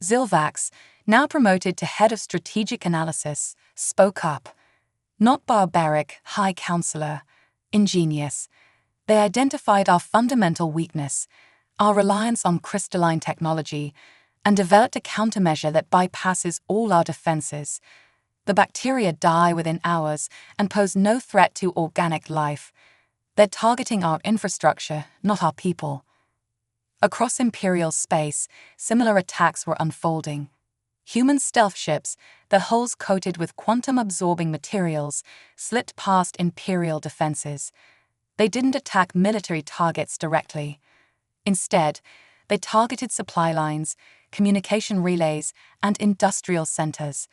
Zilvax, now promoted to head of strategic analysis, spoke up. Not barbaric, High Counselor. Ingenious. They identified our fundamental weakness, our reliance on crystalline technology, and developed a countermeasure that bypasses all our defenses. The bacteria die within hours and pose no threat to organic life. They're targeting our infrastructure, not our people. Across Imperial space, similar attacks were unfolding. Human stealth ships, their hulls coated with quantum-absorbing materials, slipped past Imperial defenses. They didn't attack military targets directly. Instead, they targeted supply lines, communication relays, and industrial centers.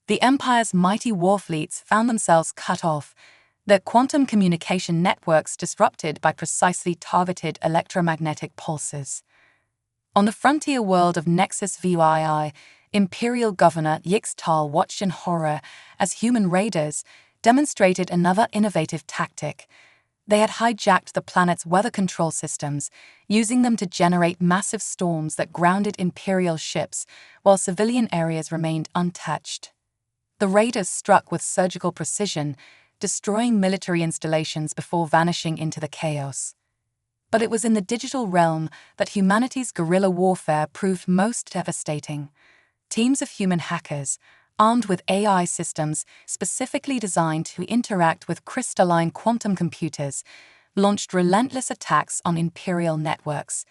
The Empire's mighty war fleets found themselves cut off, their quantum communication networks disrupted by precisely targeted electromagnetic pulses. On the frontier world of Nexus VII, Imperial Governor Yixtal watched in horror as human raiders demonstrated another innovative tactic. They had hijacked the planet's weather control systems, using them to generate massive storms that grounded Imperial ships while civilian areas remained untouched. The raiders struck with surgical precision, destroying military installations before vanishing into the chaos. But it was in the digital realm that humanity's guerrilla warfare proved most devastating. Teams of human hackers, armed with AI systems specifically designed to interact with crystalline quantum computers, launched relentless attacks on Imperial networks.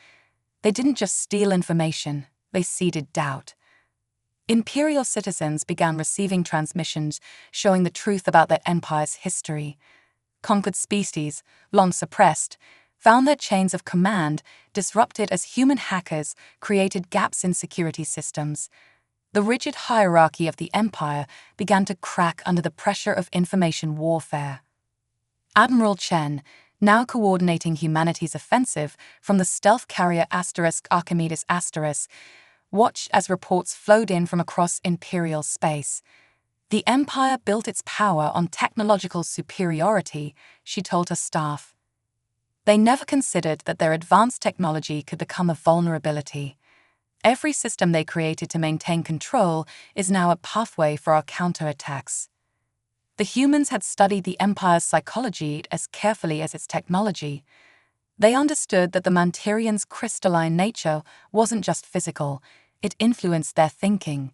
They didn't just steal information, they seeded doubt. Imperial citizens began receiving transmissions showing the truth about their empire's history. Conquered species, long suppressed, found their chains of command disrupted as human hackers created gaps in security systems. The rigid hierarchy of the Empire began to crack under the pressure of information warfare. Admiral Chen, now coordinating humanity's offensive from the stealth carrier Archimedes *, watched as reports flowed in from across Imperial space. The Empire built its power on technological superiority, she told her staff. They never considered that their advanced technology could become a vulnerability. Every system they created to maintain control is now a pathway for our counterattacks. The humans had studied the Empire's psychology as carefully as its technology. They understood that the Manterian's crystalline nature wasn't just physical, it influenced their thinking.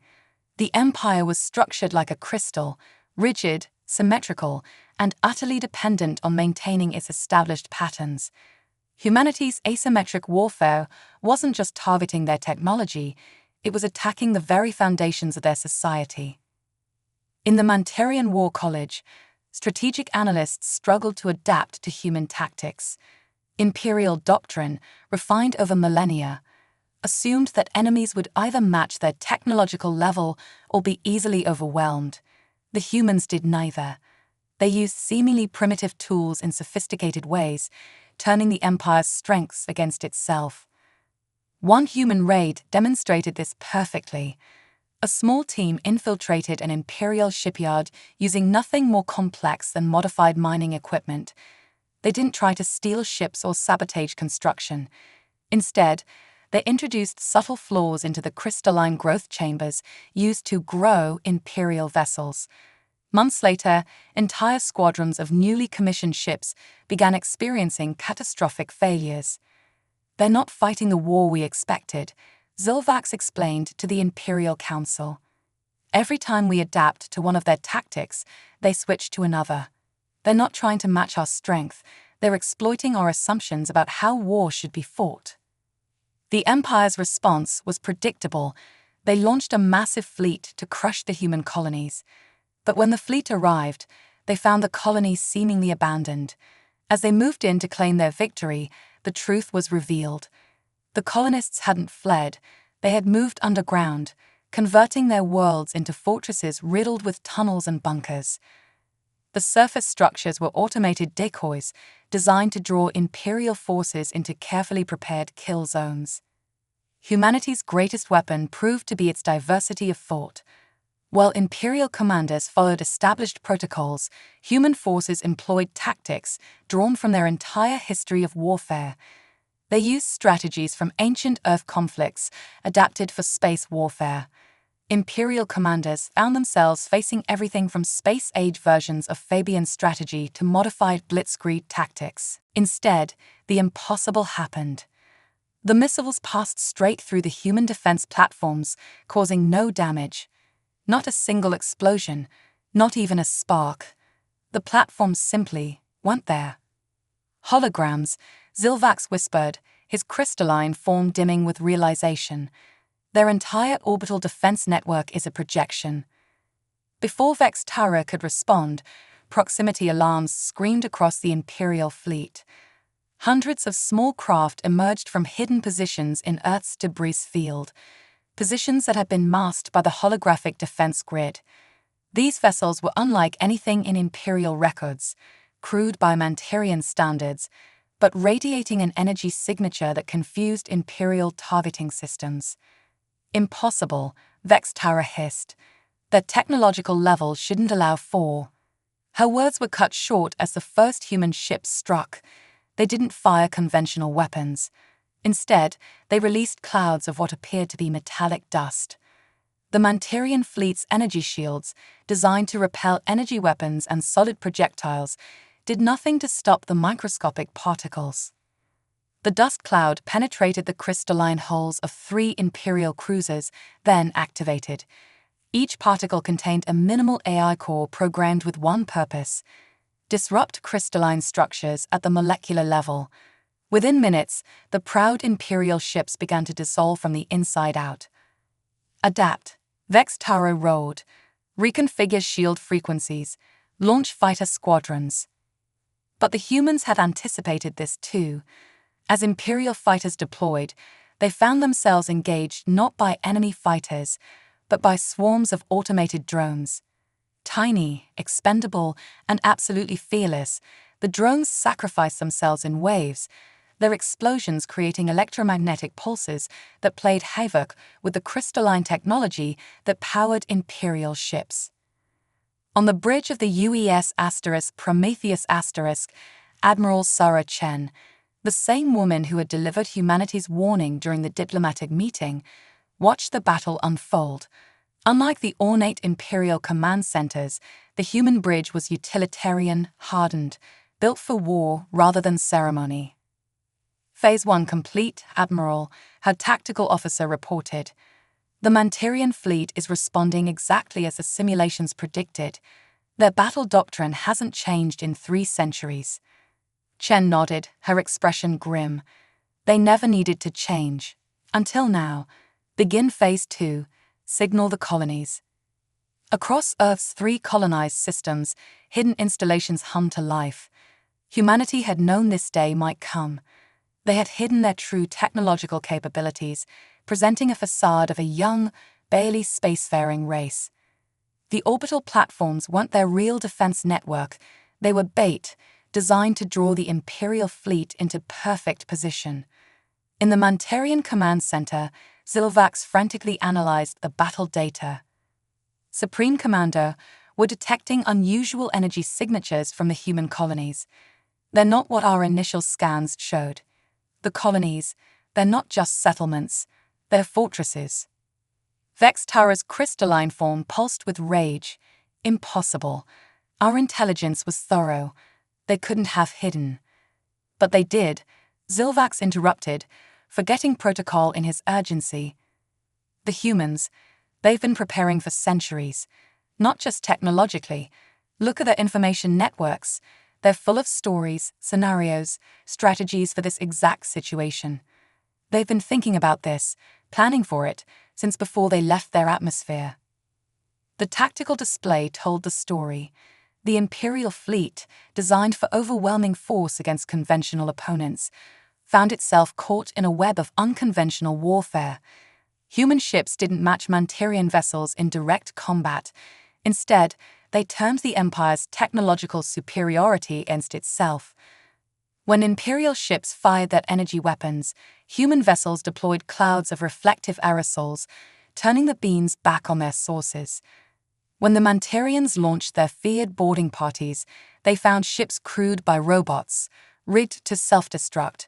The Empire was structured like a crystal, rigid, symmetrical, and utterly dependent on maintaining its established patterns. Humanity's asymmetric warfare wasn't just targeting their technology, it was attacking the very foundations of their society. In the Manterian War College, strategic analysts struggled to adapt to human tactics. Imperial doctrine, refined over millennia, assumed that enemies would either match their technological level or be easily overwhelmed. The humans did neither. They used seemingly primitive tools in sophisticated ways, turning the Empire's strengths against itself. One human raid demonstrated this perfectly. A small team infiltrated an Imperial shipyard using nothing more complex than modified mining equipment. They didn't try to steal ships or sabotage construction. Instead, they introduced subtle flaws into the crystalline growth chambers used to grow Imperial vessels. Months later, entire squadrons of newly commissioned ships began experiencing catastrophic failures. "They're not fighting the war we expected," Zilvax explained to the Imperial Council. "Every time we adapt to one of their tactics, they switch to another. They're not trying to match our strength, they're exploiting our assumptions about how war should be fought." The Empire's response was predictable. They launched a massive fleet to crush the human colonies. But when the fleet arrived, they found the colonies seemingly abandoned. As they moved in to claim their victory, the truth was revealed. The colonists hadn't fled, they had moved underground, converting their worlds into fortresses riddled with tunnels and bunkers. The surface structures were automated decoys designed to draw Imperial forces into carefully prepared kill zones. Humanity's greatest weapon proved to be its diversity of thought. While Imperial commanders followed established protocols, human forces employed tactics drawn from their entire history of warfare. They used strategies from ancient Earth conflicts adapted for space warfare. Imperial commanders found themselves facing everything from space-age versions of Fabian strategy to modified blitzkrieg tactics. Instead, the impossible happened. The missiles passed straight through the human defense platforms, causing no damage. Not a single explosion, not even a spark. The platforms simply weren't there. Holograms, Zilvax whispered, his crystalline form dimming with realization. Their entire orbital defense network is a projection. Before Vex Tara could respond, proximity alarms screamed across the Imperial fleet. Hundreds of small craft emerged from hidden positions in Earth's debris field, positions that had been masked by the holographic defense grid. These vessels were unlike anything in Imperial records, crude by Mantarian standards, but radiating an energy signature that confused Imperial targeting systems. Impossible, Vex Tara hissed. Their technological level shouldn't allow for. Her words were cut short as the first human ships struck. They didn't fire conventional weapons. Instead, they released clouds of what appeared to be metallic dust. The Mantarian fleet's energy shields, designed to repel energy weapons and solid projectiles, did nothing to stop the microscopic particles. The dust cloud penetrated the crystalline hulls of 3 Imperial cruisers, then activated. Each particle contained a minimal AI core programmed with one purpose: disrupt crystalline structures at the molecular level. Within minutes, the proud Imperial ships began to dissolve from the inside out. Adapt, Vex Tara roared. Reconfigure shield frequencies. Launch fighter squadrons. But the humans had anticipated this too. As Imperial fighters deployed, they found themselves engaged not by enemy fighters, but by swarms of automated drones. Tiny, expendable, and absolutely fearless, the drones sacrificed themselves in waves, their explosions creating electromagnetic pulses that played havoc with the crystalline technology that powered Imperial ships. On the bridge of the UES Prometheus Admiral Sarah Chen, the same woman who had delivered humanity's warning during the diplomatic meeting, watched the battle unfold. Unlike the ornate Imperial command centers, the human bridge was utilitarian, hardened, built for war rather than ceremony. Phase 1 complete, Admiral, her tactical officer reported. The Mantarian fleet is responding exactly as the simulations predicted. Their battle doctrine hasn't changed in 3 centuries. Chen nodded, her expression grim. They never needed to change. Until now. Begin Phase 2. Signal the colonies. Across Earth's 3 colonized systems, hidden installations hummed to life. Humanity had known this day might come. They had hidden their true technological capabilities, presenting a facade of a young, barely spacefaring race. The orbital platforms weren't their real defense network. They were bait, designed to draw the Imperial fleet into perfect position. In the Mantarian command center, Zilvax frantically analyzed the battle data. Supreme Commander, we're detecting unusual energy signatures from the human colonies. They're not what our initial scans showed. The colonies, they're not just settlements, they're fortresses. Vex Tara's crystalline form pulsed with rage. Impossible. Our intelligence was thorough. They couldn't have hidden. But they did, Zilvax interrupted, forgetting protocol in his urgency. The humans, they've been preparing for centuries, not just technologically. Look at their information networks. They're full of stories, scenarios, strategies for this exact situation. They've been thinking about this, planning for it, since before they left their atmosphere. The tactical display told the story. The Imperial fleet, designed for overwhelming force against conventional opponents, found itself caught in a web of unconventional warfare. Human ships didn't match Mantarian vessels in direct combat. Instead, they turned the Empire's technological superiority against itself. When Imperial ships fired their energy weapons, human vessels deployed clouds of reflective aerosols, turning the beams back on their sources. When the Mantarians launched their feared boarding parties, they found ships crewed by robots, rigged to self-destruct.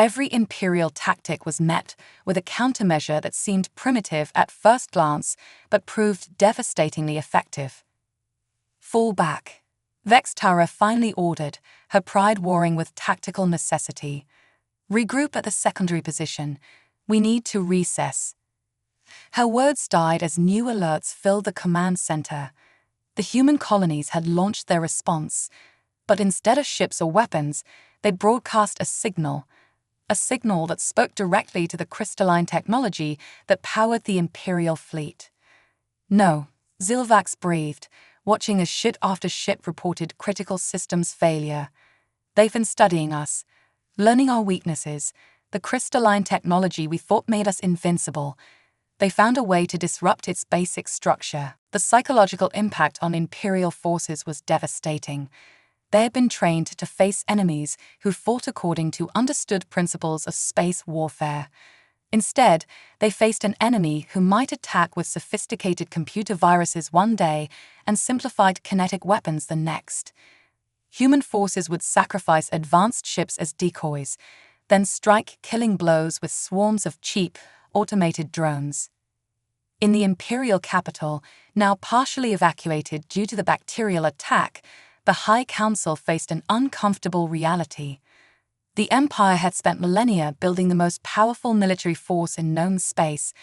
Every imperial tactic was met with a countermeasure that seemed primitive at first glance but proved devastatingly effective. Fall back. Vextara finally ordered, her pride warring with tactical necessity. Regroup at the secondary position. We need to recess. Her words died as new alerts filled the command center. The human colonies had launched their response, but instead of ships or weapons, they'd broadcast a signal that spoke directly to the crystalline technology that powered the Imperial fleet. No, Zilvax breathed, watching as ship after ship reported critical systems failure. They've been studying us, learning our weaknesses, the crystalline technology we thought made us invincible. They found a way to disrupt its basic structure. The psychological impact on Imperial forces was devastating. They had been trained to face enemies who fought according to understood principles of space warfare. Instead, they faced an enemy who might attack with sophisticated computer viruses one day and simplified kinetic weapons the next. Human forces would sacrifice advanced ships as decoys, then strike killing blows with swarms of cheap, automated drones. In the Imperial capital, now partially evacuated due to the bacterial attack, the High Council faced an uncomfortable reality. The Empire had spent millennia building the most powerful military force in known space,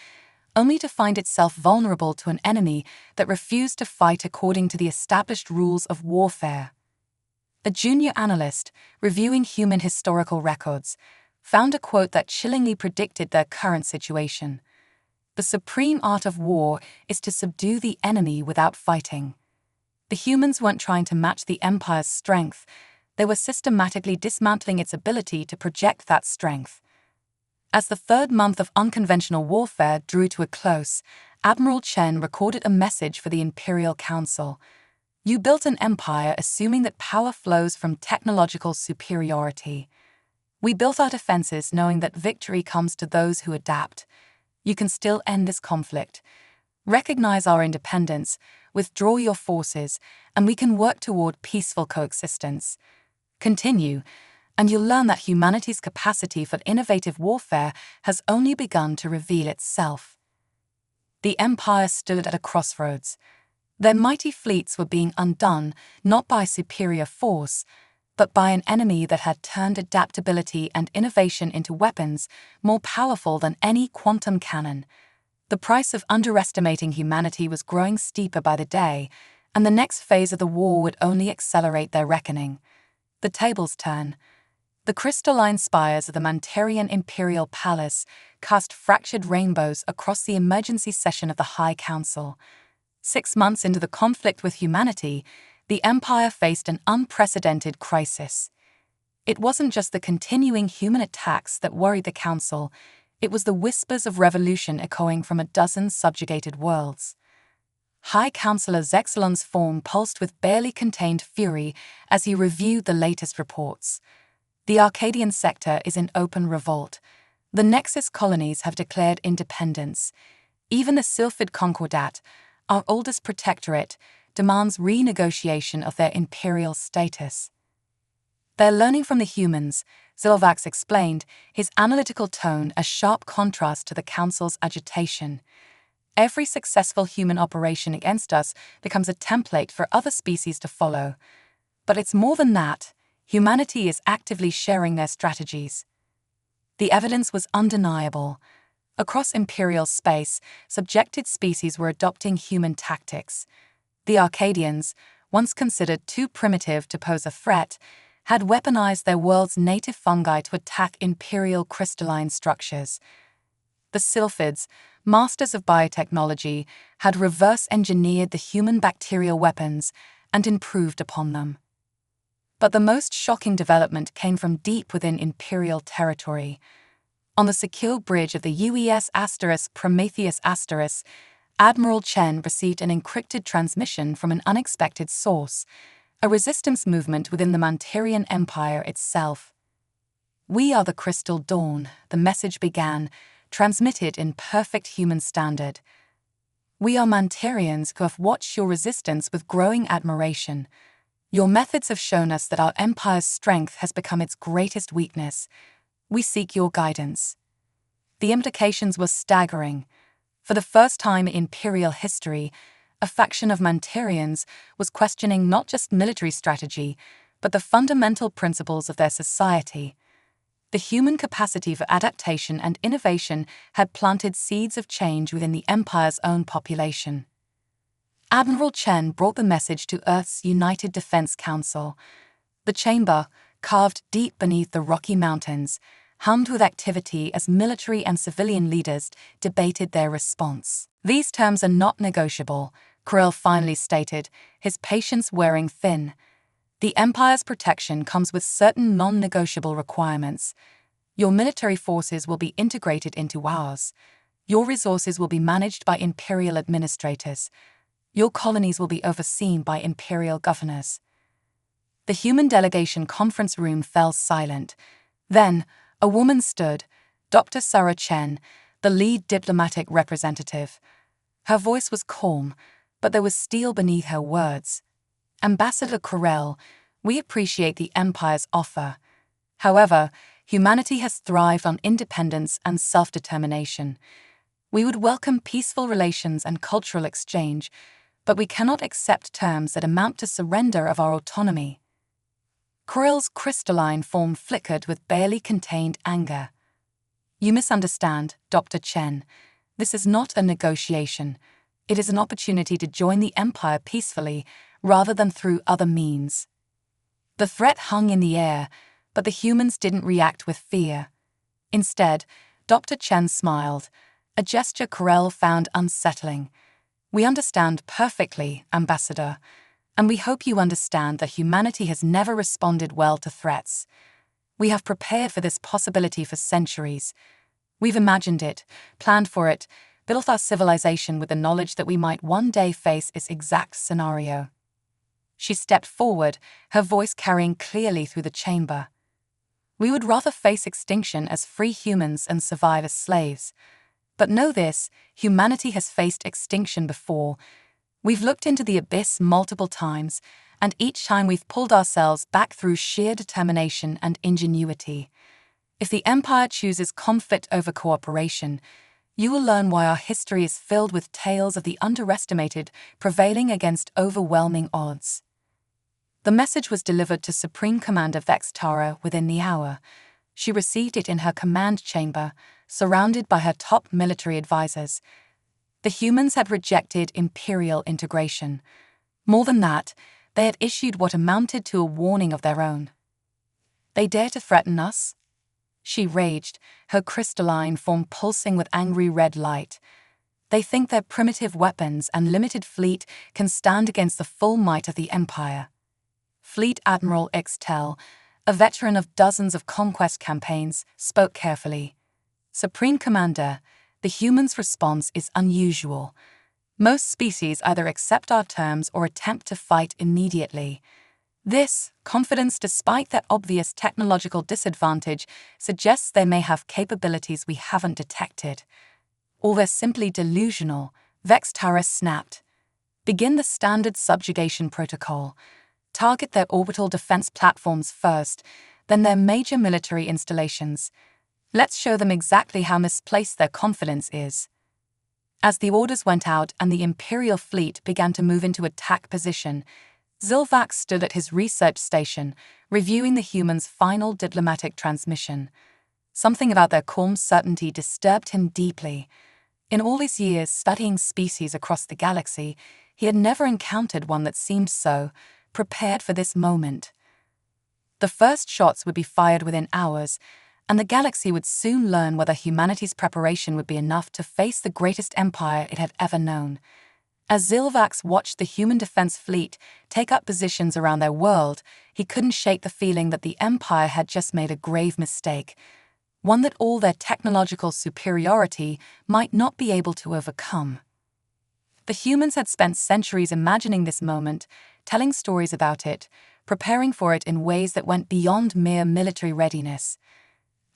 only to find itself vulnerable to an enemy that refused to fight according to the established rules of warfare. A junior analyst, reviewing human historical records, found a quote that chillingly predicted their current situation. The supreme art of war is to subdue the enemy without fighting. The humans weren't trying to match the Empire's strength. They were systematically dismantling its ability to project that strength. As the third month of unconventional warfare drew to a close, Admiral Chen recorded a message for the Imperial Council. You built an empire assuming that power flows from technological superiority. We built our defenses knowing that victory comes to those who adapt. You can still end this conflict. Recognize our independence, withdraw your forces, and we can work toward peaceful coexistence. Continue, and you'll learn that humanity's capacity for innovative warfare has only begun to reveal itself. The Empire stood at a crossroads. Their mighty fleets were being undone not by superior force, but by an enemy that had turned adaptability and innovation into weapons more powerful than any quantum cannon. The price of underestimating humanity was growing steeper by the day, and the next phase of the war would only accelerate their reckoning. The tables turn. The crystalline spires of the Mantarian Imperial Palace cast fractured rainbows across the emergency session of the High Council. 6 months into the conflict with humanity, the Empire faced an unprecedented crisis. It wasn't just the continuing human attacks that worried the Council, it was the whispers of revolution echoing from a dozen subjugated worlds. High Councillor Zexelon's form pulsed with barely contained fury as he reviewed the latest reports. The Arcadian sector is in open revolt. The Nexus colonies have declared independence. Even the Sylphid Concordat, our oldest protectorate, demands renegotiation of their imperial status. They're learning from the humans, Zilvax explained, his analytical tone a sharp contrast to the Council's agitation. Every successful human operation against us becomes a template for other species to follow. But it's more than that. Humanity is actively sharing their strategies. The evidence was undeniable. Across imperial space, subjected species were adopting human tactics. The Arcadians, once considered too primitive to pose a threat, had weaponized their world's native fungi to attack imperial crystalline structures. The Sylphids, masters of biotechnology, had reverse-engineered the human bacterial weapons and improved upon them. But the most shocking development came from deep within imperial territory. On the secure bridge of the UES Prometheus *, Admiral Chen received an encrypted transmission from an unexpected source, a resistance movement within the Mantarian Empire itself. "We are the Crystal Dawn," the message began, transmitted in perfect human standard. "We are Mantarians who have watched your resistance with growing admiration. Your methods have shown us that our Empire's strength has become its greatest weakness. We seek your guidance. The implications were staggering. For the first time in imperial history, a faction of Manterians was questioning not just military strategy, but the fundamental principles of their society. The human capacity for adaptation and innovation had planted seeds of change within the Empire's own population. Admiral Chen brought the message to Earth's United Defense Council. The chamber, carved deep beneath the Rocky Mountains, hummed with activity as military and civilian leaders debated their response. "These terms are not negotiable," Krill finally stated, his patience wearing thin. "The Empire's protection comes with certain non-negotiable requirements. Your military forces will be integrated into ours. Your resources will be managed by Imperial administrators. Your colonies will be overseen by Imperial governors." The human delegation conference room fell silent. Then, a woman stood, Dr. Sarah Chen, the lead diplomatic representative. Her voice was calm, but there was steel beneath her words. "Ambassador Corell, we appreciate the Empire's offer. However, humanity has thrived on independence and self-determination. We would welcome peaceful relations and cultural exchange, but we cannot accept terms that amount to surrender of our autonomy." Corell's crystalline form flickered with barely contained anger. "You misunderstand, Dr. Chen. This is not a negotiation. It is an opportunity to join the Empire peacefully, rather than through other means." The threat hung in the air, but the humans didn't react with fear. Instead, Dr. Chen smiled, a gesture Corell found unsettling. "We understand perfectly, Ambassador, and we hope you understand that humanity has never responded well to threats. We have prepared for this possibility for centuries. We've imagined it, planned for it, built our civilization with the knowledge that we might one day face its exact scenario." She stepped forward, her voice carrying clearly through the chamber. "We would rather face extinction as free humans and survive as slaves. But know this, humanity has faced extinction before. We've looked into the abyss multiple times, and each time we've pulled ourselves back through sheer determination and ingenuity. If the Empire chooses conflict over cooperation, you will learn why our history is filled with tales of the underestimated prevailing against overwhelming odds." The message was delivered to Supreme Commander Vex Tara within the hour. She received it in her command chamber, surrounded by her top military advisors. The humans had rejected Imperial integration. More than that, they had issued what amounted to a warning of their own. "They dare to threaten us?" She raged, her crystalline form pulsing with angry red light. "They think their primitive weapons and limited fleet can stand against the full might of the Empire." Fleet Admiral Ixtel, a veteran of dozens of conquest campaigns, spoke carefully. "Supreme Commander, the humans' response is unusual. Most species either accept our terms or attempt to fight immediately. This confidence, despite their obvious technological disadvantage, suggests they may have capabilities we haven't detected. Or they're simply delusional," Vex Tara snapped. "Begin the standard subjugation protocol. Target their orbital defense platforms first, then their major military installations. Let's show them exactly how misplaced their confidence is." As the orders went out and the Imperial fleet began to move into attack position, Zilvax stood at his research station, reviewing the humans' final diplomatic transmission. Something about their calm certainty disturbed him deeply. In all his years studying species across the galaxy, he had never encountered one that seemed so prepared for this moment. The first shots would be fired within hours, and the galaxy would soon learn whether humanity's preparation would be enough to face the greatest empire it had ever known. As Zilvax watched the human defense fleet take up positions around their world, he couldn't shake the feeling that the Empire had just made a grave mistake, one that all their technological superiority might not be able to overcome. The humans had spent centuries imagining this moment, telling stories about it, preparing for it in ways that went beyond mere military readiness.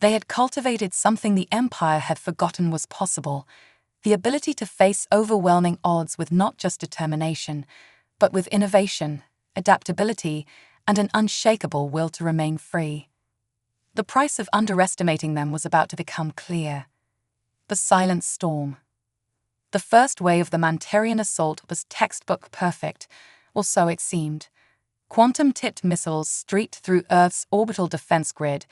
They had cultivated something the Empire had forgotten was possible, the ability to face overwhelming odds with not just determination, but with innovation, adaptability, and an unshakable will to remain free. The price of underestimating them was about to become clear. The silent storm. The first wave of the Mantarian assault was textbook perfect, or so it seemed. Quantum-tipped missiles streaked through Earth's orbital defense grid,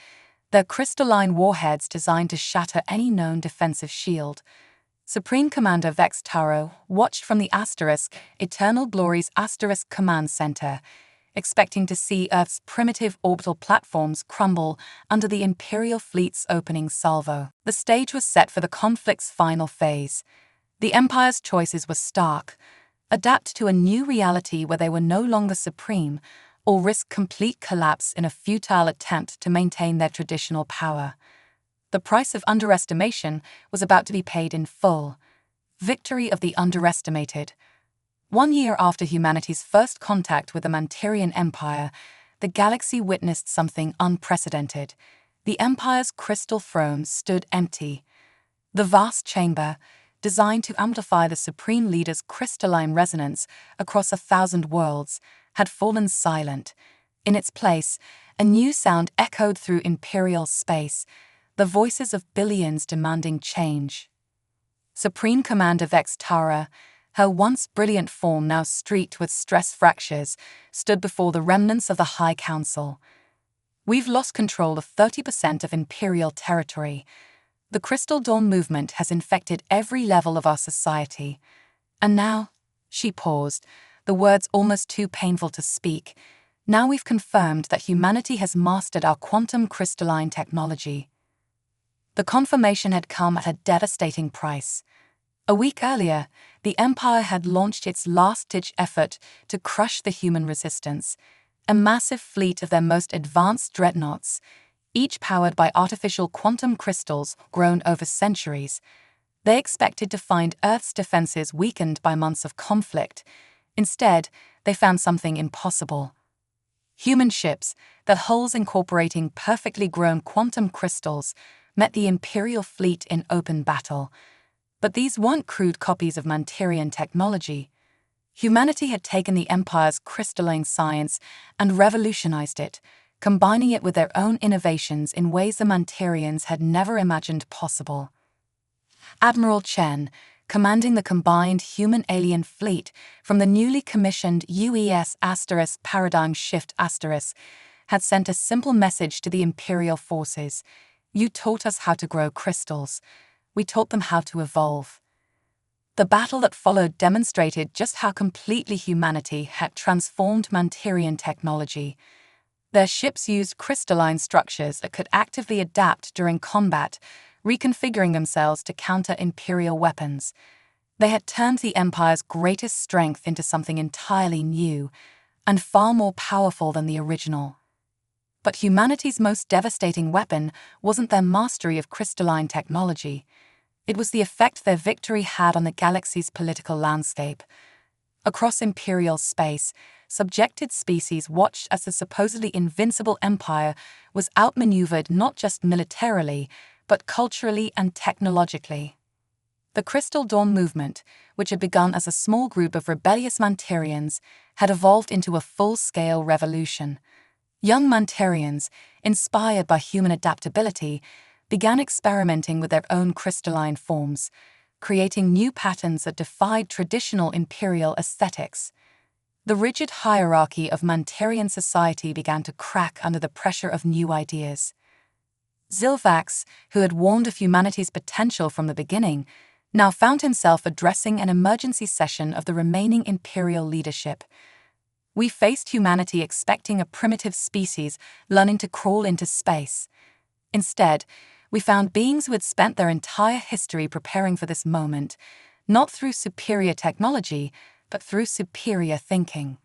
their crystalline warheads designed to shatter any known defensive shield. Supreme Commander Vex Taro watched from the Eternal Glory's Command Center, expecting to see Earth's primitive orbital platforms crumble under the Imperial fleet's opening salvo. The stage was set for the conflict's final phase. The Empire's choices were stark: adapt to a new reality where they were no longer supreme, or risk complete collapse in a futile attempt to maintain their traditional power. The price of underestimation was about to be paid in full. Victory of the underestimated. 1 year after humanity's first contact with the Mantarian Empire, the galaxy witnessed something unprecedented. The Empire's crystal throne stood empty. The vast chamber, designed to amplify the Supreme Leader's crystalline resonance across 1,000 worlds, had fallen silent. In its place, a new sound echoed through Imperial space, the voices of billions demanding change. Supreme Commander Vex Tara, her once brilliant form now streaked with stress fractures, stood before the remnants of the High Council. "We've lost control of 30% of Imperial territory. The Crystal Dawn movement has infected every level of our society. And now," she paused, the words almost too painful to speak, "now we've confirmed that humanity has mastered our quantum crystalline technology." The confirmation had come at a devastating price. A week earlier, the Empire had launched its last-ditch effort to crush the human resistance, a massive fleet of their most advanced dreadnoughts, each powered by artificial quantum crystals grown over centuries. They expected to find Earth's defenses weakened by months of conflict. Instead, they found something impossible. Human ships, their hulls incorporating perfectly grown quantum crystals, met the Imperial fleet in open battle. But these weren't crude copies of Mantarian technology. Humanity had taken the Empire's crystalline science and revolutionized it, combining it with their own innovations in ways the Mantarians had never imagined possible. Admiral Chen, commanding the combined human-alien fleet from the newly commissioned UES Paradigm Shift had sent a simple message to the Imperial forces: "You taught us how to grow crystals. We taught them how to evolve." The battle that followed demonstrated just how completely humanity had transformed Mantarian technology. Their ships used crystalline structures that could actively adapt during combat, reconfiguring themselves to counter Imperial weapons. They had turned the Empire's greatest strength into something entirely new, and far more powerful than the original. But humanity's most devastating weapon wasn't their mastery of crystalline technology. It was the effect their victory had on the galaxy's political landscape. Across Imperial space, subjected species watched as the supposedly invincible Empire was outmaneuvered not just militarily, but culturally and technologically. The Crystal Dawn movement, which had begun as a small group of rebellious Mantarians, had evolved into a full-scale revolution. Young Mantarians, inspired by human adaptability, began experimenting with their own crystalline forms, creating new patterns that defied traditional Imperial aesthetics. The rigid hierarchy of Mantarian society began to crack under the pressure of new ideas. Zilvax, who had warned of humanity's potential from the beginning, now found himself addressing an emergency session of the remaining Imperial leadership. "We faced humanity expecting a primitive species learning to crawl into space. Instead, we found beings who had spent their entire history preparing for this moment, not through superior technology, but through superior thinking."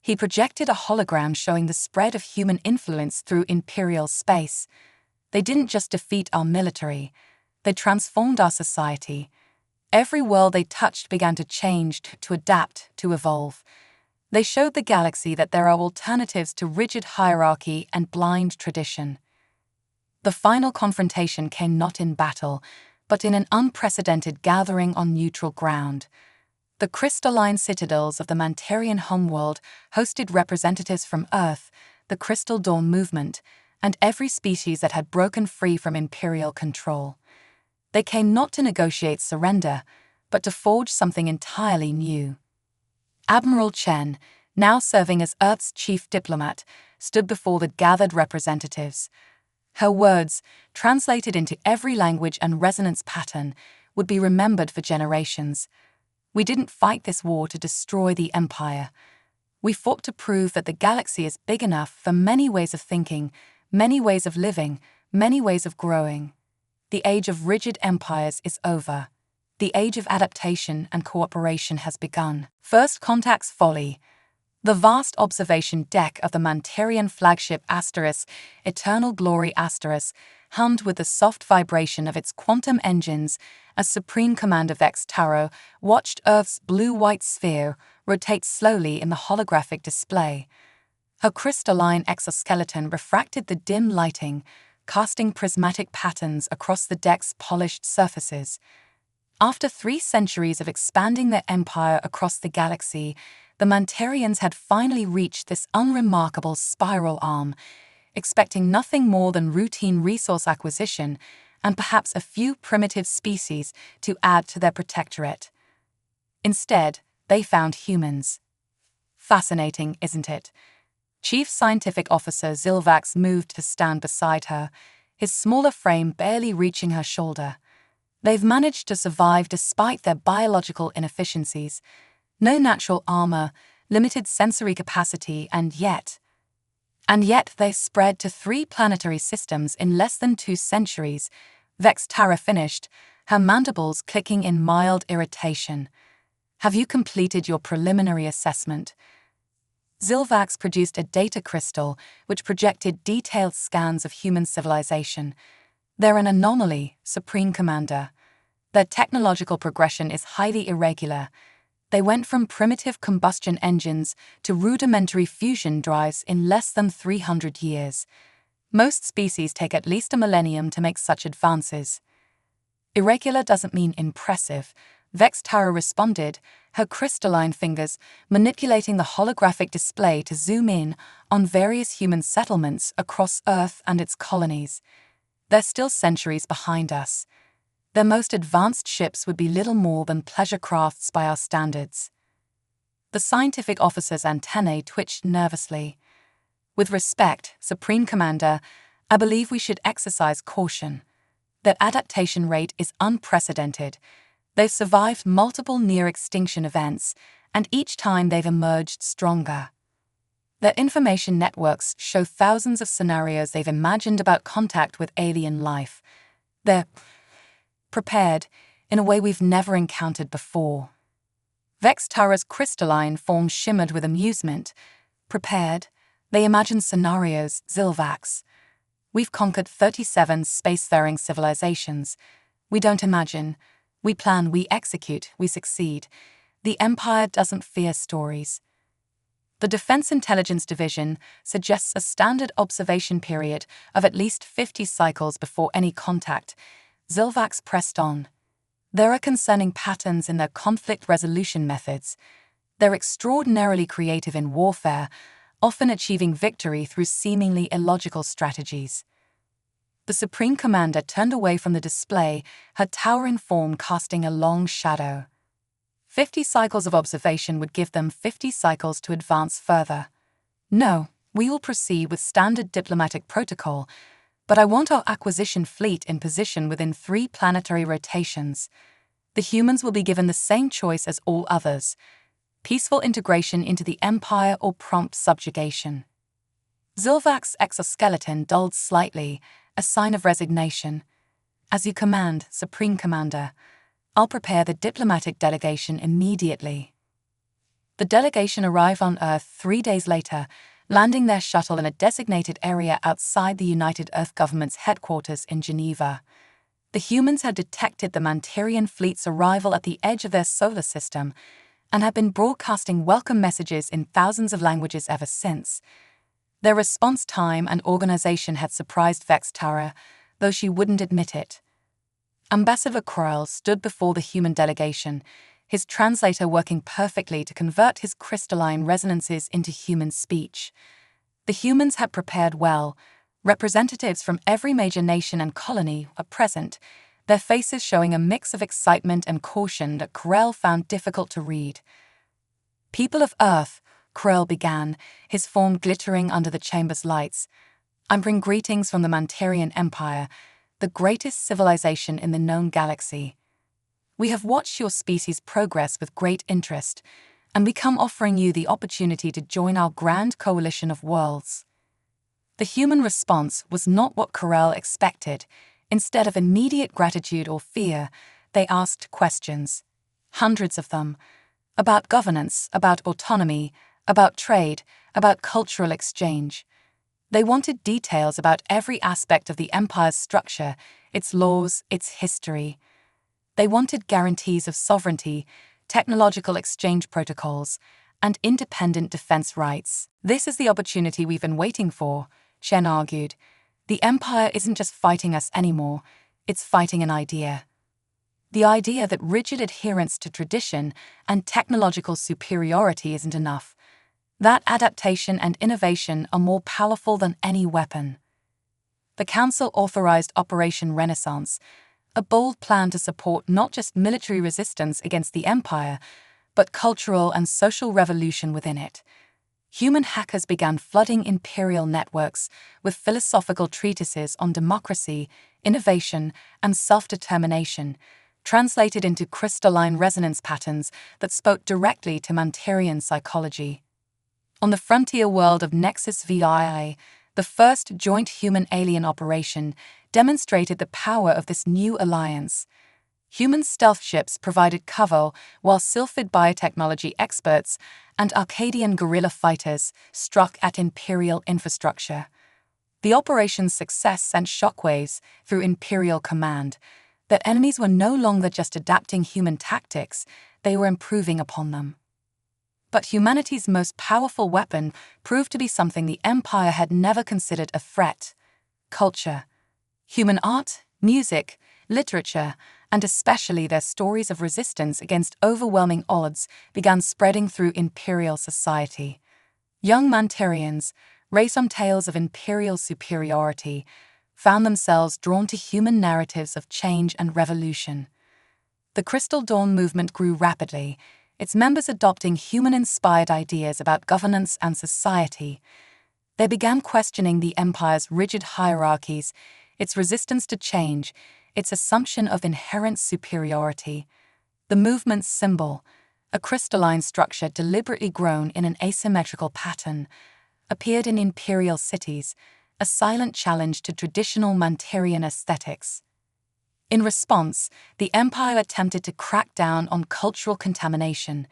He projected a hologram showing the spread of human influence through Imperial space. "They didn't just defeat our military, they transformed our society. Every world they touched began to change, to adapt, to evolve. They showed the galaxy that there are alternatives to rigid hierarchy and blind tradition." The final confrontation came not in battle, but in an unprecedented gathering on neutral ground. The crystalline citadels of the Mantarian homeworld hosted representatives from Earth, the Crystal Dawn movement, and every species that had broken free from imperial control. They came not to negotiate surrender, but to forge something entirely new. Admiral Chen, now serving as Earth's chief diplomat, stood before the gathered representatives. Her words, translated into every language and resonance pattern, would be remembered for generations. We didn't fight this war to destroy the Empire. We fought to prove that the galaxy is big enough for many ways of thinking, many ways of living, many ways of growing. The age of rigid empires is over. The age of adaptation and cooperation has begun. First Contact's folly. The vast observation deck of the Mantarian flagship *, Eternal Glory *, hummed with the soft vibration of its quantum engines as Supreme Commander Vex Taro watched Earth's blue-white sphere rotate slowly in the holographic display. Her crystalline exoskeleton refracted the dim lighting, casting prismatic patterns across the deck's polished surfaces. After 3 centuries of expanding their empire across the galaxy, the Mantarians had finally reached this unremarkable spiral arm, expecting nothing more than routine resource acquisition and perhaps a few primitive species to add to their protectorate. Instead, they found humans. Fascinating, isn't it? Chief Scientific Officer Zilvax moved to stand beside her, his smaller frame barely reaching her shoulder. They've managed to survive despite their biological inefficiencies. No natural armor, limited sensory capacity, and yet they spread to 3 planetary systems in less than 2 centuries, Vex Tara finished, her mandibles clicking in mild irritation. Have you completed your preliminary assessment? Zilvax produced a data crystal which projected detailed scans of human civilization. They're an anomaly, Supreme Commander. Their technological progression is highly irregular. They went from primitive combustion engines to rudimentary fusion drives in less than 300 years. Most species take at least a millennium to make such advances. Irregular doesn't mean impressive, Vex Tara responded, her crystalline fingers manipulating the holographic display to zoom in on various human settlements across Earth and its colonies. They're still centuries behind us. Their most advanced ships would be little more than pleasure crafts by our standards. The scientific officer's antennae twitched nervously. With respect, Supreme Commander, I believe we should exercise caution. Their adaptation rate is unprecedented. They've survived multiple near-extinction events, and each time they've emerged stronger. Their information networks show thousands of scenarios they've imagined about contact with alien life. They're prepared in a way we've never encountered before. Vex Tara's crystalline form shimmered with amusement. Prepared? They imagine scenarios, Zilvax. We've conquered 37 spacefaring civilizations. We don't imagine. We plan, we execute, we succeed. The Empire doesn't fear stories. The Defense Intelligence Division suggests a standard observation period of at least 50 cycles before any contact. Zilvax pressed on. There are concerning patterns in their conflict resolution methods. They're extraordinarily creative in warfare, often achieving victory through seemingly illogical strategies. The Supreme Commander turned away from the display, her towering form casting a long shadow. 50 cycles of observation would give them 50 cycles to advance further. No, we will proceed with standard diplomatic protocol, but I want our acquisition fleet in position within 3 planetary rotations. The humans will be given the same choice as all others: peaceful integration into the Empire or prompt subjugation. Zilvax's exoskeleton dulled slightly, a sign of resignation. As you command, Supreme Commander. I'll prepare the diplomatic delegation immediately. The delegation arrived on Earth 3 days later, landing their shuttle in a designated area outside the United Earth Government's headquarters in Geneva. The humans had detected the Mantarian fleet's arrival at the edge of their solar system and had been broadcasting welcome messages in thousands of languages ever since. Their response time and organization had surprised Vex Tara, though she wouldn't admit it. Ambassador Kroll stood before the human delegation, his translator working perfectly to convert his crystalline resonances into human speech. The humans had prepared well, Representatives from every major nation and colony were present, their faces showing a mix of excitement and caution that Corel found difficult to read. "People of Earth," Corel began, his form glittering under the chamber's lights, "I bring greetings from the Mantarian Empire, the greatest civilization in the known galaxy. We have watched your species progress with great interest, and we come offering you the opportunity to join our grand coalition of worlds." The human response was not what Corel expected. Instead of immediate gratitude or fear, they asked questions. Hundreds of them. About governance, about autonomy, about trade, about cultural exchange. They wanted details about every aspect of the Empire's structure, its laws, its history. They wanted guarantees of sovereignty, technological exchange protocols, and independent defense rights. "This is the opportunity we've been waiting for," Chen argued. "The Empire isn't just fighting us anymore, it's fighting an idea. The idea that rigid adherence to tradition and technological superiority isn't enough. That adaptation and innovation are more powerful than any weapon." The Council authorized Operation Renaissance, a bold plan to support not just military resistance against the Empire, but cultural and social revolution within it. Human hackers began flooding imperial networks with philosophical treatises on democracy, innovation, and self-determination, translated into crystalline resonance patterns that spoke directly to Mantarian psychology. On the frontier world of Nexus VI, the first joint human-alien operation demonstrated the power of this new alliance. Human stealth ships provided cover, while Sylphid biotechnology experts and Arcadian guerrilla fighters struck at Imperial infrastructure. The operation's success sent shockwaves through Imperial command, that enemies were no longer just adapting human tactics, they were improving upon them. But humanity's most powerful weapon proved to be something the Empire had never considered a threat: culture. Human art, music, literature, and especially their stories of resistance against overwhelming odds began spreading through Imperial society. Young Mantarians, raised on tales of Imperial superiority, found themselves drawn to human narratives of change and revolution. The Crystal Dawn movement grew rapidly, its members adopting human-inspired ideas about governance and society. They began questioning the Empire's rigid hierarchies, its resistance to change, its assumption of inherent superiority. The movement's symbol, a crystalline structure deliberately grown in an asymmetrical pattern, appeared in imperial cities, a silent challenge to traditional Mantarian aesthetics. In response, the Empire attempted to crack down on cultural contamination,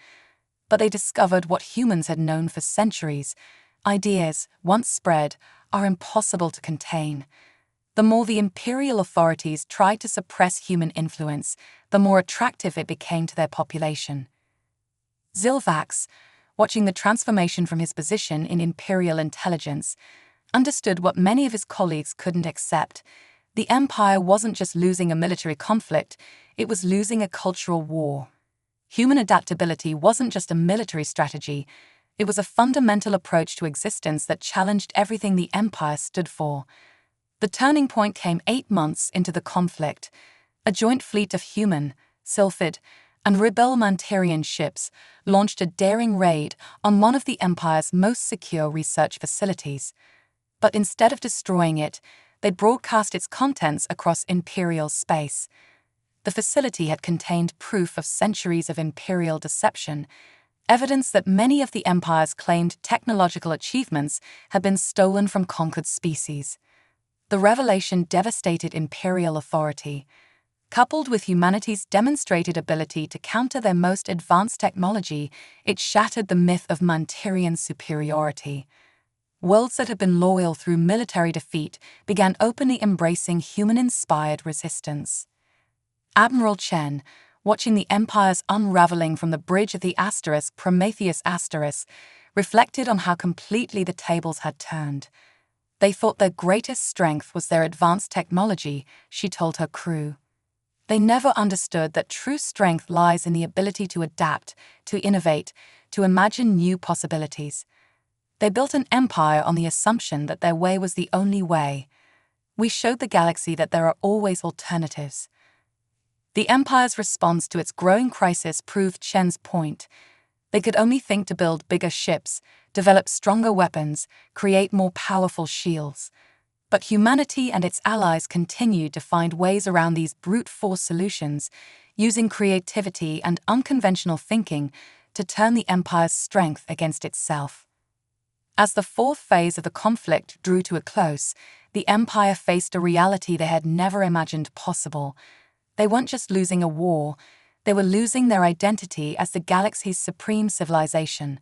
but they discovered what humans had known for centuries: ideas, once spread, are impossible to contain. The more the imperial authorities tried to suppress human influence, the more attractive it became to their population. Zilvax, watching the transformation from his position in imperial intelligence, understood what many of his colleagues couldn't accept. The Empire wasn't just losing a military conflict, it was losing a cultural war. Human adaptability wasn't just a military strategy, it was a fundamental approach to existence that challenged everything the Empire stood for. The turning point came 8 months into the conflict. A joint fleet of human, Sylphid, and rebel Mantarian ships launched a daring raid on one of the Empire's most secure research facilities. But instead of destroying it, they broadcast its contents across Imperial space. The facility had contained proof of centuries of Imperial deception, evidence that many of the Empire's claimed technological achievements had been stolen from conquered species. The revelation devastated Imperial authority. Coupled with humanity's demonstrated ability to counter their most advanced technology, it shattered the myth of Mantarian superiority. Worlds that had been loyal through military defeat began openly embracing human-inspired resistance. Admiral Chen, watching the Empire's unraveling from the bridge of the Prometheus Asterisk, reflected on how completely the tables had turned. They thought their greatest strength was their advanced technology, she told her crew. They never understood that true strength lies in the ability to adapt, to innovate, to imagine new possibilities. They built an empire on the assumption that their way was the only way. We showed the galaxy that there are always alternatives. The Empire's response to its growing crisis proved Chen's point. They could only think to build bigger ships, develop stronger weapons, create more powerful shields. But humanity and its allies continued to find ways around these brute force solutions, using creativity and unconventional thinking to turn the Empire's strength against itself. As the fourth phase of the conflict drew to a close, the Empire faced a reality they had never imagined possible. They weren't just losing a war, they were losing their identity as the galaxy's supreme civilization.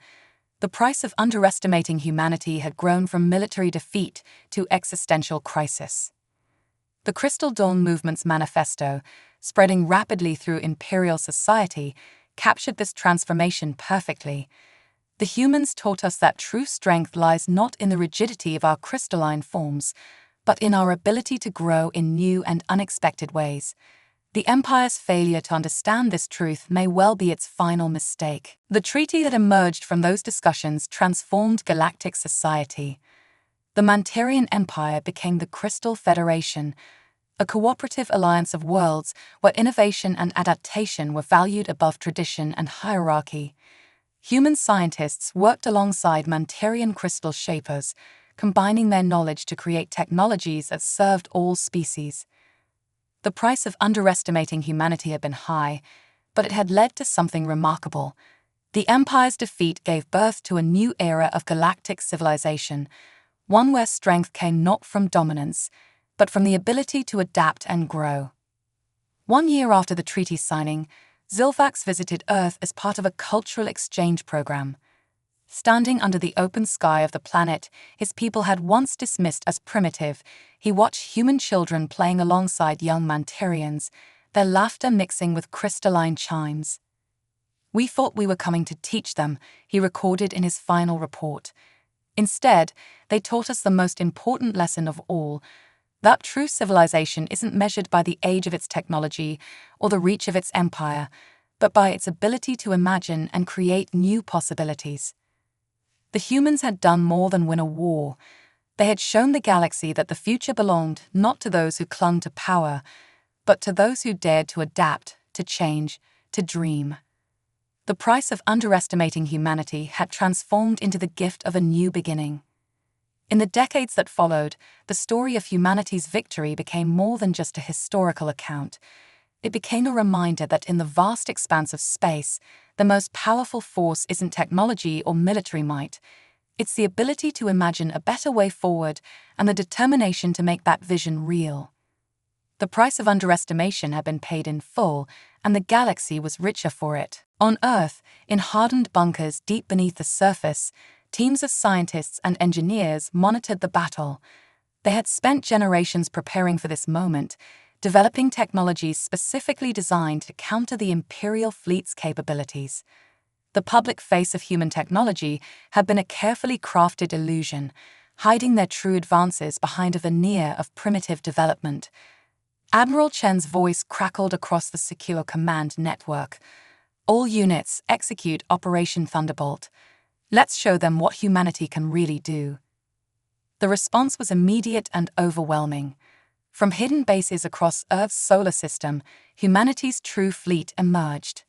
The price of underestimating humanity had grown from military defeat to existential crisis. The Crystal Dawn Movement's manifesto, spreading rapidly through imperial society, captured this transformation perfectly. The humans taught us that true strength lies not in the rigidity of our crystalline forms, but in our ability to grow in new and unexpected ways. The Empire's failure to understand this truth may well be its final mistake. The treaty that emerged from those discussions transformed galactic society. The Mantarian Empire became the Crystal Federation, a cooperative alliance of worlds where innovation and adaptation were valued above tradition and hierarchy. Human scientists worked alongside Mantarian crystal shapers, combining their knowledge to create technologies that served all species. The price of underestimating humanity had been high, but it had led to something remarkable. The Empire's defeat gave birth to a new era of galactic civilization, one where strength came not from dominance, but from the ability to adapt and grow. 1 year after the treaty signing, Zilvax visited Earth as part of a cultural exchange program. Standing under the open sky of the planet his people had once dismissed as primitive, he watched human children playing alongside young Mantarians, their laughter mixing with crystalline chimes. "We thought we were coming to teach them," he recorded in his final report. "Instead, they taught us the most important lesson of all, that true civilization isn't measured by the age of its technology or the reach of its empire, but by its ability to imagine and create new possibilities." The humans had done more than win a war. They had shown the galaxy that the future belonged not to those who clung to power, but to those who dared to adapt, to change, to dream. The price of underestimating humanity had transformed into the gift of a new beginning. In the decades that followed, the story of humanity's victory became more than just a historical account. It became a reminder that in the vast expanse of space, the most powerful force isn't technology or military might. It's the ability to imagine a better way forward and the determination to make that vision real. The price of underestimation had been paid in full, and the galaxy was richer for it. On Earth, in hardened bunkers deep beneath the surface, teams of scientists and engineers monitored the battle. They had spent generations preparing for this moment, developing technologies specifically designed to counter the Imperial fleet's capabilities. The public face of human technology had been a carefully crafted illusion, hiding their true advances behind a veneer of primitive development. Admiral Chen's voice crackled across the secure command network. "All units, execute Operation Thunderbolt. Let's show them what humanity can really do." The response was immediate and overwhelming. From hidden bases across Earth's solar system, humanity's true fleet emerged.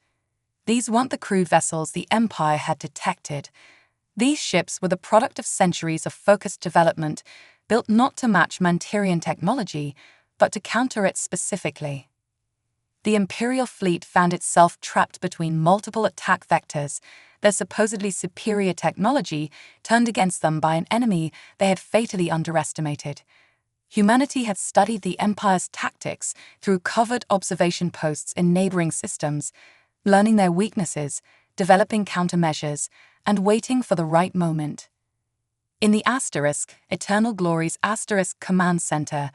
These weren't the crude vessels the Empire had detected. These ships were the product of centuries of focused development, built not to match Mantarian technology, but to counter it specifically. The Imperial fleet found itself trapped between multiple attack vectors, their supposedly superior technology turned against them by an enemy they had fatally underestimated. Humanity had studied the Empire's tactics through covert observation posts in neighboring systems, learning their weaknesses, developing countermeasures, and waiting for the right moment. In the Eternal Glory's Command Center,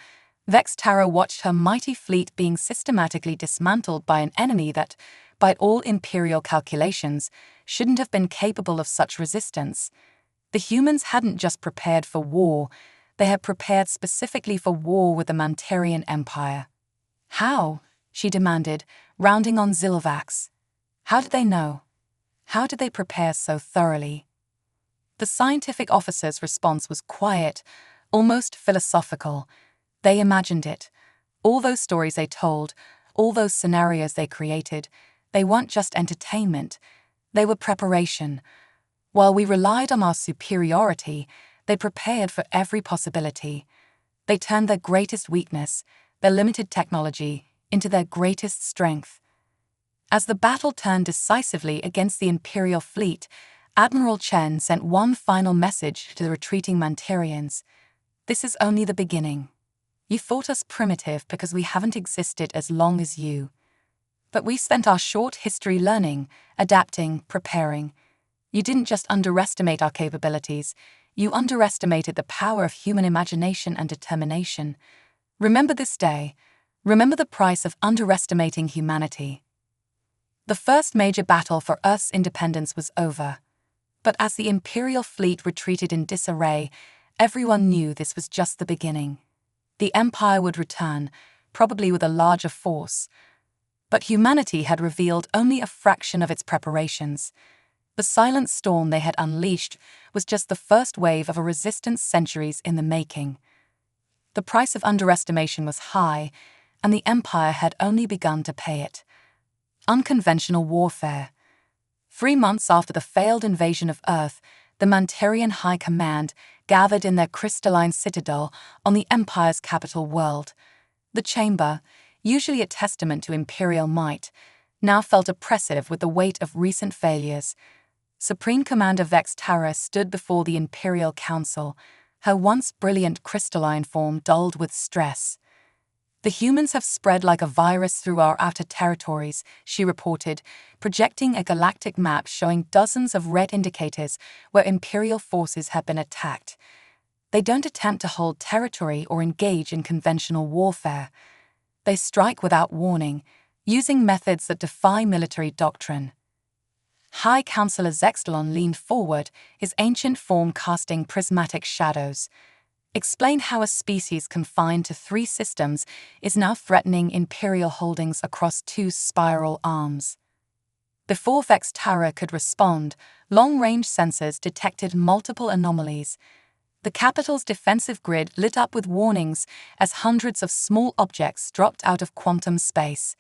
Vex Tara watched her mighty fleet being systematically dismantled by an enemy that, by all Imperial calculations, shouldn't have been capable of such resistance. The humans hadn't just prepared for war, they had prepared specifically for war with the Mantarian Empire. "How?" she demanded, rounding on Zilvax. "How did they know? How did they prepare so thoroughly?" The scientific officer's response was quiet, almost philosophical. They imagined it. All those stories they told, all those scenarios they created, they weren't just entertainment, they were preparation. While we relied on our superiority, they prepared for every possibility. They turned their greatest weakness, their limited technology, into their greatest strength. As the battle turned decisively against the Imperial fleet, Admiral Chen sent one final message to the retreating Mantarians. This is only the beginning. You thought us primitive because we haven't existed as long as you. But we spent our short history learning, adapting, preparing. You didn't just underestimate our capabilities, you underestimated the power of human imagination and determination. Remember this day. Remember the price of underestimating humanity. The first major battle for Earth's independence was over. But as the Imperial fleet retreated in disarray, everyone knew this was just the beginning. The Empire would return, probably with a larger force. But humanity had revealed only a fraction of its preparations. The silent storm they had unleashed was just the first wave of a resistance centuries in the making. The price of underestimation was high, and the Empire had only begun to pay it. Unconventional warfare. 3 months after the failed invasion of Earth, the Mantarian High Command gathered in their crystalline citadel on the Empire's capital world. The chamber, usually a testament to imperial might, now felt oppressive with the weight of recent failures. Supreme Commander Vex Tara stood before the Imperial Council, her once brilliant crystalline form dulled with stress. The humans have spread like a virus through our outer territories, she reported, projecting a galactic map showing dozens of red indicators where Imperial forces have been attacked. They don't attempt to hold territory or engage in conventional warfare. They strike without warning, using methods that defy military doctrine. High Counselor Zextalon leaned forward, his ancient form casting prismatic shadows. Explain how a species confined to 3 systems is now threatening Imperial holdings across 2 spiral arms. Before Vex Tara could respond, long-range sensors detected multiple anomalies. The capital's defensive grid lit up with warnings as hundreds of small objects dropped out of quantum space.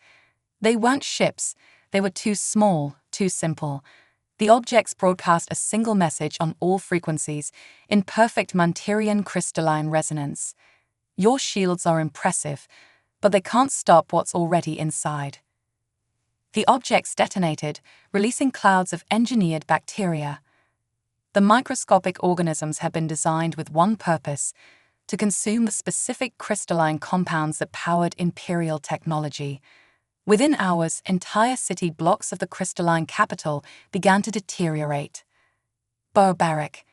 They weren't ships, they were too small, too simple. The objects broadcast a single message on all frequencies, in perfect Mantarian crystalline resonance. Your shields are impressive, but they can't stop what's already inside. The objects detonated, releasing clouds of engineered bacteria. The microscopic organisms had been designed with one purpose: to consume the specific crystalline compounds that powered Imperial technology. Within hours, entire city blocks of the crystalline capital began to deteriorate. Barbaric.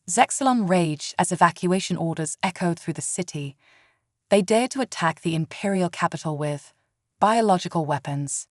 Zextalon raged as evacuation orders echoed through the city. They dared to attack the Imperial capital with biological weapons.